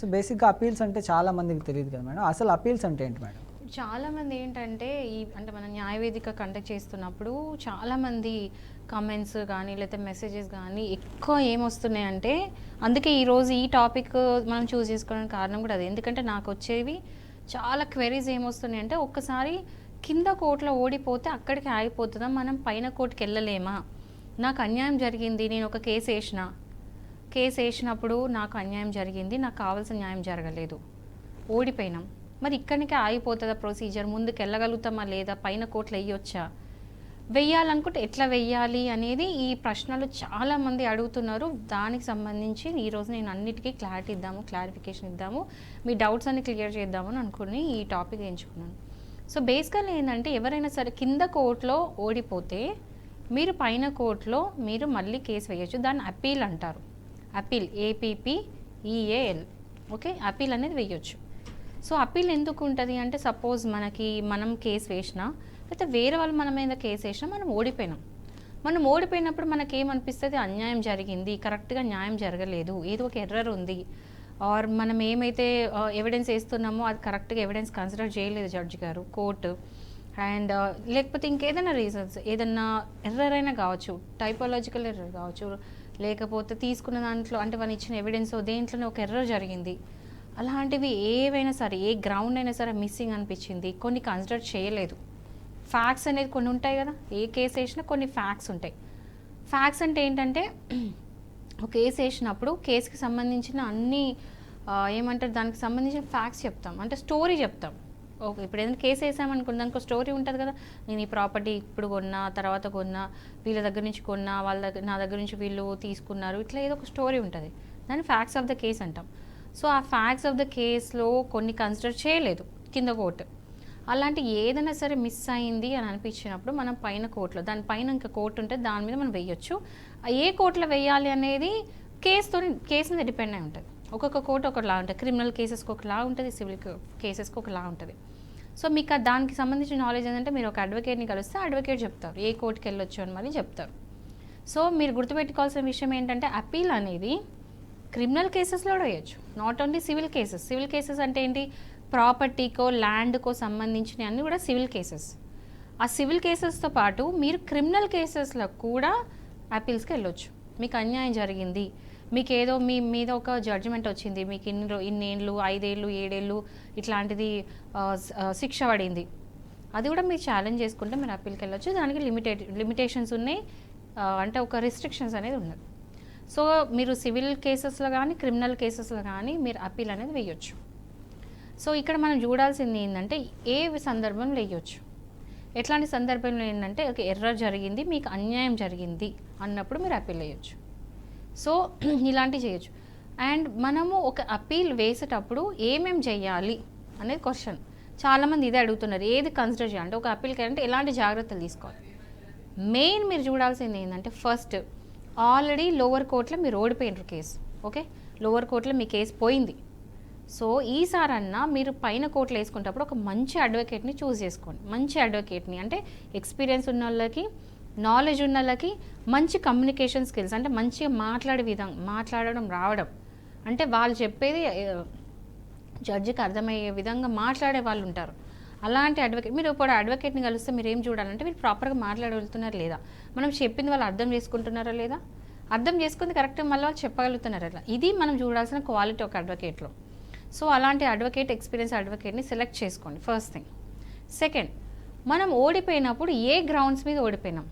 So బేసిక్గా appeals అంటే చాలా మందికి తెలియదు కదా మేడం. అసలు అపీల్స్ అంటే ఏంటి మేడం? చాలామంది ఏంటంటే అంటే మనం న్యాయవేదిక కండక్ట్ చేస్తున్నప్పుడు చాలామంది కమెంట్స్ కానీ లేకపోతే మెసేజెస్ కానీ ఎక్కువ ఏమొస్తున్నాయంటే, అందుకే ఈరోజు ఈ టాపిక్ మనం చూస్ చేసుకోవడానికి కారణం కూడా అది. ఎందుకంటే నాకు వచ్చేవి చాలా క్వెరీస్ ఏమొస్తున్నాయంటే, ఒక్కసారి కింద కోర్టులో ఓడిపోతే అక్కడికి ఆగిపోతుందా, మనం పైన కోర్టుకి వెళ్ళలేమా, నాకు అన్యాయం జరిగింది, నేను ఒక కేసు వేసినప్పుడు నాకు అన్యాయం జరిగింది, నాకు కావాల్సిన న్యాయం జరగలేదు, ఓడిపోయినాం, మరి ఇక్కడికే ఆగిపోతుందా ప్రొసీజర్, ముందుకు వెళ్ళగలుగుతామా లేదా, పైన కోర్టులు వేయొచ్చా, వెయ్యాలనుకుంటే ఎట్లా వెయ్యాలి అనేది ఈ ప్రశ్నలు చాలామంది అడుగుతున్నారు. దానికి సంబంధించి ఈరోజు నేను అన్నిటికీ క్లారిఫికేషన్ ఇద్దాము, మీ డౌట్స్ అన్ని క్లియర్ చేద్దామని అనుకుని ఈ టాపిక్ ఎంచుకున్నాను. సో బేసికల్లీ ఏంటంటే, ఎవరైనా సరే కింద కోర్టులో ఓడిపోతే మీరు పైన కోర్టులో మీరు మళ్ళీ కేసు వేయచ్చు. దాన్ని అపీల్ అంటారు. అపీల్ APPEAL, ఓకే, అపీల్ అనేది వేయొచ్చు. సో అపీల్ ఎందుకు ఉంటుంది అంటే, సపోజ్ మనం కేసు వేసినా లేకపోతే వేరే వాళ్ళు మన మీద కేసు వేసినా మనం ఓడిపోయినప్పుడు మనకేమనిపిస్తుంది, అన్యాయం జరిగింది, కరెక్ట్గా న్యాయం జరగలేదు, ఏదో ఒక ఎర్రర్ ఉంది, ఆర్ మనం ఏమైతే ఎవిడెన్స్ వేస్తున్నామో అది కరెక్ట్గా ఎవిడెన్స్ కన్సిడర్ చేయలేదు జడ్జి గారు, కోర్టు, అండ్ లేకపోతే ఇంకేదైనా రీజన్స్, ఏదన్నా ఎర్రర్ అయినా కావచ్చు, టైపాలజికల్ ఎర్రర్ కావచ్చు, లేకపోతే తీసుకున్న దాంట్లో అంటే వాళ్ళు ఇచ్చిన ఎవిడెన్స్ దేంట్లోనే ఒక ఎర్రర్ జరిగింది, అలాంటివి ఏవైనా సరే, ఏ గ్రౌండ్ అయినా సరే మిస్సింగ్ అనిపించింది, కొన్ని కన్సిడర్ చేయలేదు, ఫ్యాక్ట్స్ అనేది కొన్ని ఉంటాయి కదా, ఏ కేసు వేసినా కొన్ని ఫ్యాక్ట్స్ ఉంటాయి. ఫ్యాక్ట్స్ అంటే ఏంటంటే, ఒక కేసు వేసినప్పుడు కేసుకి సంబంధించిన అన్ని ఏమంటారు, దానికి సంబంధించిన ఫ్యాక్ట్స్ చెప్తాం, అంటే స్టోరీ చెప్తాం. ఓకే, ఇప్పుడు ఏదైనా కేసు వేసామనుకోండి, దానికి స్టోరీ ఉంటుంది కదా, నేను ఈ ప్రాపర్టీ ఇప్పుడు కొన్నా, తర్వాత కొన్నా, వీళ్ళ దగ్గర నుంచి కొన్నా, నా దగ్గర నుంచి వీళ్ళు తీసుకున్నారు, ఇట్లా ఏదో ఒక స్టోరీ ఉంటుంది, దాన్ని ఫ్యాక్ట్స్ ఆఫ్ ద కేస్ అంటాం. సో ఆ ఫ్యాక్ట్స్ ఆఫ్ ద కేసులో కొన్ని కన్సిడర్ చేయలేదు కింద కోర్టు, అలాంటి ఏదైనా సరే మిస్ అయింది అని అనిపించినప్పుడు మనం పైన కోర్టులో, దానిపైన ఇంకా కోర్టు ఉంటే దాని మీద మనం వేయొచ్చు. ఏ కోర్టులో వేయాలి అనేది కేసు మీద డిపెండ్ అయి ఉంటుంది. ఒక్కొక్క కోర్టు ఒకలా ఉంటుంది. క్రిమినల్ కేసెస్కి ఒకలా ఉంటుంది, సివిల్ కేసెస్కి ఒకలా ఉంటుంది. సో మీకు దానికి సంబంధించిన నాలెడ్జ్ ఏంటంటే, మీరు ఒక అడ్వకేట్ని కలిస్తే అడ్వకేట్ చెప్తారు ఏ కోర్టుకి వెళ్ళొచ్చు అని మళ్ళీ చెప్తారు. సో మీరు గుర్తుపెట్టుకోవాల్సిన విషయం ఏంటంటే, అపీల్ అనేది క్రిమినల్ కేసెస్లో కూడా వేయచ్చు, not only civil cases. Civil cases అంటే ఏంటి, ప్రాపర్టీకో ల్యాండ్కో సంబంధించిన అన్నీ కూడా సివిల్ కేసెస్. ఆ సివిల్ కేసెస్తో పాటు మీరు క్రిమినల్ కేసెస్లో కూడా అపీల్స్కి వెళ్ళొచ్చు. మీకు అన్యాయం జరిగింది, మీకు ఏదో మీ మీద ఒక జడ్జిమెంట్ వచ్చింది, మీకు ఇన్నేళ్ళు 5 ఏళ్ళు 7 ఏళ్ళు ఇట్లాంటిది శిక్ష పడింది, అది కూడా మీరు ఛాలెంజ్ చేసుకుంటే మీరు అప్పీల్కి వెళ్ళొచ్చు. దానికి లిమిటేషన్స్ ఉన్నాయి, అంటే ఒక రిస్ట్రిక్షన్స్ అనేది ఉన్నది. సో మీరు సివిల్ కేసెస్లో కానీ క్రిమినల్ కేసెస్లో కానీ మీరు అప్పీల్ అనేది వేయొచ్చు. సో ఇక్కడ మనం చూడాల్సింది ఏంటంటే, ఏ సందర్భంలో వేయొచ్చు, ఎట్లాంటి సందర్భంలో ఏంటంటే, ఒక ఎర్రర్ జరిగింది, మీకు అన్యాయం జరిగింది అన్నప్పుడు మీరు అప్పీల్ వేయొచ్చు. సో ఇలాంటివి చేయొచ్చు. అండ్ మనము ఒక అప్పీల్ వేసేటప్పుడు ఏమేమి చేయాలి అనేది క్వశ్చన్, చాలామంది ఇదే అడుగుతున్నారు, ఏది కన్సిడర్ చేయాలి అంటే, ఒక అప్పీల్కి అంటే ఎలాంటి జాగ్రత్తలు తీసుకోవాలి. మెయిన్ మీరు చూడాల్సింది ఏంటంటే, ఫస్ట్ ఆల్రెడీ లోవర్ కోర్టులో మీరు ఓడిపోయినారు కేసు, ఓకే, లోవర్ కోర్టులో మీ కేసు పోయింది. సో ఈసారన్నా మీరు పైన కోర్టులో వేసుకునేటప్పుడు ఒక మంచి అడ్వకేట్ని చూస్ చేసుకోండి. మంచి అడ్వకేట్ని అంటే ఎక్స్పీరియన్స్ ఉన్న వాళ్ళకి, నాలెడ్జ్ ఉన్న వాళ్ళకి, మంచి కమ్యూనికేషన్ స్కిల్స్ అంటే మంచిగా మాట్లాడడం రావడం, అంటే వాళ్ళు చెప్పేది జడ్జికి అర్థమయ్యే విధంగా మాట్లాడే వాళ్ళు ఉంటారు. అలాంటి అడ్వకేట్, మీరు ఇప్పుడు అడ్వకేట్ని కలిస్తే మీరు ఏం చూడాలంటే, వీళ్ళు ప్రాపర్గా మాట్లాడగలుగుతున్నారా లేదా, మనం చెప్పింది వాళ్ళు అర్థం చేసుకుంటున్నారా లేదా, అర్థం చేసుకుంది కరెక్ట్గా మళ్ళీ వాళ్ళు చెప్పగలుగుతున్నారా లేదా, ఇది మనం చూడాల్సిన క్వాలిటీ ఒక అడ్వకేట్లో. సో అలాంటి ఎక్స్పీరియన్స్ అడ్వకేట్ని సెలెక్ట్ చేసుకోండి, ఫస్ట్ థింగ్. సెకండ్, మనం ఓడిపోయినప్పుడు ఏ గ్రౌండ్స్ మీద ఓడిపోయినాం,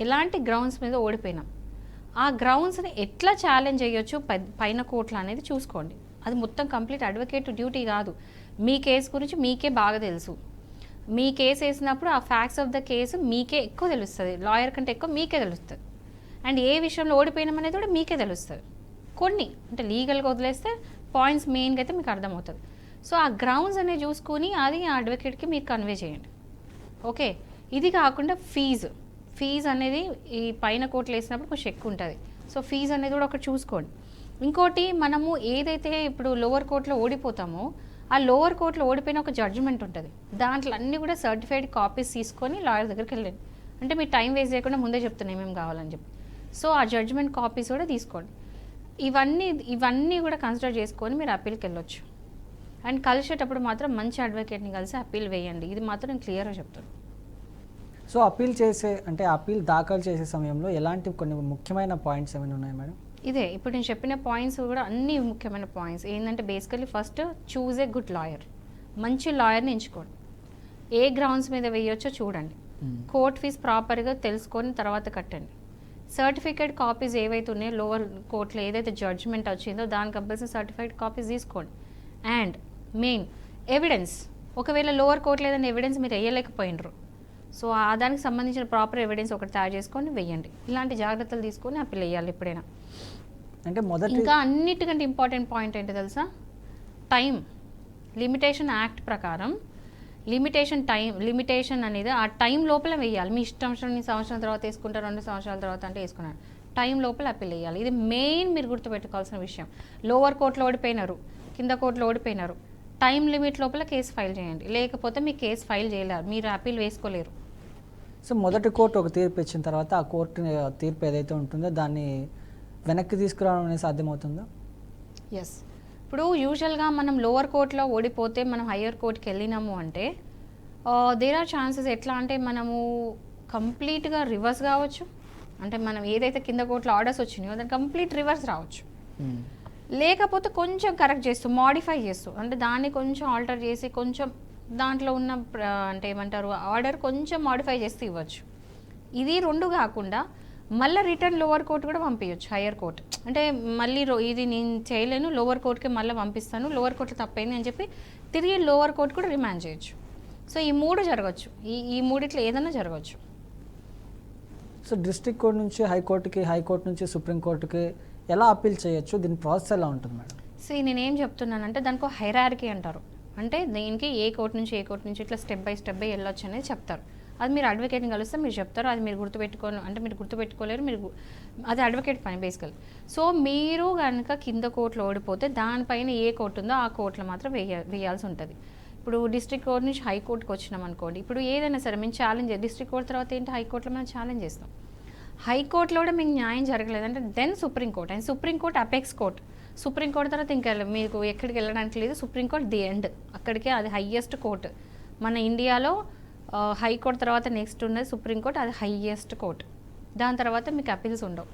ఎలాంటి గ్రౌండ్స్ మీద ఓడిపోయినాం, ఆ గ్రౌండ్స్ని ఎట్లా ఛాలెంజ్ చేయొచ్చు పైన కోర్టులు అనేది చూసుకోండి. అది మొత్తం కంప్లీట్ అడ్వకేట్ డ్యూటీ కాదు. మీ కేసు గురించి మీకే బాగా తెలుసు, మీ కేసు వేసినప్పుడు ఆ ఫ్యాక్ట్స్ ఆఫ్ ద కేసు మీకే ఎక్కువ తెలుస్తుంది, లాయర్ కంటే ఎక్కువ మీకే తెలుస్తుంది. అండ్ ఏ విషయంలో ఓడిపోయినాం అనేది కూడా మీకే తెలుస్తుంది. కొన్ని అంటే లీగల్గా వదిలేస్తే పాయింట్స్ మెయిన్గా అయితే మీకు అర్థమవుతుంది. సో ఆ గ్రౌండ్స్ అనేది చూసుకొని అది ఆ అడ్వకేట్కి మీరు కన్వే చేయండి, ఓకే. ఇది కాకుండా ఫీజు అనేది ఈ పైన కోర్టులు వేసినప్పుడు కొంచెం ఎక్కువ ఉంటుంది. సో ఫీజు అనేది కూడా ఒకటి చూసుకోండి. ఇంకోటి, మనము ఏదైతే ఇప్పుడు లోవర్ కోర్టులో ఓడిపోతామో, ఆ లోవర్ కోర్టులో ఓడిపోయిన ఒక జడ్జిమెంట్ ఉంటుంది, దాంట్లో అన్నీ కూడా సర్టిఫైడ్ కాపీస్ తీసుకొని లాయర్ దగ్గరికి వెళ్ళండి. అంటే మీరు టైం వేస్ట్ చేయకుండా ముందే చెప్తున్నాను ఏమేమి కావాలని చెప్పి. సో ఆ జడ్జిమెంట్ కాపీస్ కూడా తీసుకోండి. ఇవన్నీ కూడా కన్సిడర్ చేసుకొని మీరు అప్పీల్కి వెళ్ళొచ్చు. అండ్ కలిసేటప్పుడు మాత్రం మంచి అడ్వకేట్ని కలిసి అప్పీల్ వేయండి. ఇది మాత్రం నేను క్లియర్గా చెప్తాను. సో అప్పీల్ దాఖలు చేసే సమయంలో ఎలాంటి కొన్ని ముఖ్యమైన పాయింట్స్ ఏమైనా ఉన్నాయి మేడం? ఇదే ఇప్పుడు నేను చెప్పిన పాయింట్స్ కూడా అన్ని ముఖ్యమైన పాయింట్స్ ఏంటంటే basically first choose a good lawyer. మంచి లాయర్ని ఎంచుకోండి. ఏ గ్రౌండ్స్ మీద వేయొచ్చో చూడండి. కోర్ట్ ఫీజు ప్రాపర్గా తెలుసుకొని తర్వాత కట్టండి. సర్టిఫికేట్ కాపీస్ ఏవైతే ఉన్నాయో లోవర్ కోర్టులో ఏదైతే జడ్జ్మెంట్ వచ్చిందో దాని కంపల్సరీ సర్టిఫైడ్ కాపీస్ తీసుకోండి. అండ్ మెయిన్ ఎవిడెన్స్, ఒకవేళ లోవర్ కోర్టులో ఏదైనా ఎవిడెన్స్ మీరు వేయలేకపోయినరు, సో దానికి సంబంధించిన ప్రాపర్ ఎవిడెన్స్ ఒకటి తయారు చేసుకొని వెయ్యండి. ఇలాంటి జాగ్రత్తలు తీసుకొని అప్పీల్ వేయాలి ఎప్పుడైనా. అంటే ఇంకా అన్నిటికంటే ఇంపార్టెంట్ పాయింట్ ఏంటో తెలుసా? టైం లిమిటేషన్ యాక్ట్ ప్రకారం లిమిటేషన్ అనేది ఆ టైం లోపల వేయాలి. మీ ఇష్టం సంవత్సరం తర్వాత వేసుకుంటారు, 2 సంవత్సరాల తర్వాత అంటే వేసుకున్నారు. టైం లోపల అప్పీల్ వేయాలి. ఇది మెయిన్ మీరు గుర్తుపెట్టుకోవాల్సిన విషయం. లోవర్ కోర్టులో ఓడిపోయినారు, కింద కోర్టులో ఓడిపోయినారు, టైం లిమిట్ లోపల కేసు ఫైల్ చేయండి. లేకపోతే మీ కేసు ఫైల్ చేయలేరు, మీరు అప్పీల్ వేసుకోలేరు. సో మొదటి కోర్టు ఒక తీర్పు ఇచ్చిన తర్వాత ఆ కోర్టు తీర్పు ఏదైతే ఉంటుందో దాన్ని వెనక్కి తీసుకురావడం అనేది సాధ్యమవుతుందా? ఎస్. ఇప్పుడు యూజువల్గా మనం లోవర్ కోర్టులో ఓడిపోతే మనం హయ్యర్ కోర్టుకి వెళ్ళినాము అంటే దేర్ ఆర్ ఛాన్సెస్. ఎట్లా అంటే మనము కంప్లీట్గా రివర్స్ కావచ్చు. అంటే మనం ఏదైతే కింద కోర్టులో ఆర్డర్స్ వచ్చినాయో దాన్ని కంప్లీట్ రివర్స్ రావచ్చు. లేకపోతే కొంచెం కరెక్ట్ చేస్తూ మాడిఫై చేస్తూ అంటే దాన్ని కొంచెం ఆల్టర్ చేసి కొంచెం దాంట్లో ఉన్న అంటే ఏమంటారు ఆర్డర్ కొంచెం మాడిఫై చేస్తూ ఇవ్వచ్చు. ఇది 2 కాకుండా మళ్ళీ రిటర్న్ లోవర్ కోర్టు కూడా పంపించవచ్చు, హయ్యర్ కోర్టు. అంటే మళ్ళీ ఇది నేను చేయలేను, లోవర్ కోర్టుకి మళ్ళీ పంపిస్తాను, లోవర్ కోర్టు తప్పైంది అని చెప్పి తిరిగి లోవర్ కోర్టు కూడా రిమాండ్ చేయొచ్చు. సో ఈ 3 జరగచ్చు. ఈ మూడిట్లో ఏదైనా జరగచ్చు. సో డిస్ట్రిక్ట్ కోర్టు నుంచి హైకోర్టుకి, హైకోర్టు నుంచి సుప్రీంకోర్టుకి ఎలా అప్పీల్ చేయొచ్చు? దీని ప్రాసెస్ ఎలా ఉంటుంది మేడం? నేనేం చెప్తున్నానంటే దానికి హైరార్కీ అంటారు. అంటే దీనికి ఏ కోర్టు నుంచి ఇట్లా స్టెప్ బై వెళ్ళొచ్చు అనేది చెప్తారు. అది మీరు అడ్వకేట్ని కలిస్తే మీరు చెప్తారు. అది మీరు గుర్తుపెట్టుకోలేరు, అది అడ్వకేట్ పని బేసికల్. సో మీరు కనుక కింద కోర్టులో ఓడిపోతే దానిపైన ఏ కోర్టు ఉందో ఆ కోర్టులో మాత్రం వేయాల్సి ఉంటుంది. ఇప్పుడు డిస్ట్రిక్ట్ కోర్టు నుంచి హైకోర్టుకి వచ్చినాం అనుకోండి, ఇప్పుడు ఏదైనా సరే మేము ఛాలెంజ్ డిస్ట్రిక్ట్ కోర్టు తర్వాత ఏంటి హైకోర్టులో మనం ఛాలెంజ్ చేస్తాం. హైకోర్టులో కూడా మీకు న్యాయం జరగలేదంటే then Supreme Court. And Supreme Court apex court. Supreme Court తర్వాత ఇంకా మీకు ఎక్కడికి వెళ్ళడానికి లేదు. సుప్రీంకోర్టు ది ఎండ్, అక్కడికే అది హయ్యెస్ట్ కోర్టు. మన ఇండియాలో హైకోర్టు తర్వాత నెక్స్ట్ ఉన్నది సుప్రీంకోర్టు, అది హయ్యెస్ట్ కోర్టు. దాని తర్వాత మీకు అపీల్స్ ఉండవు.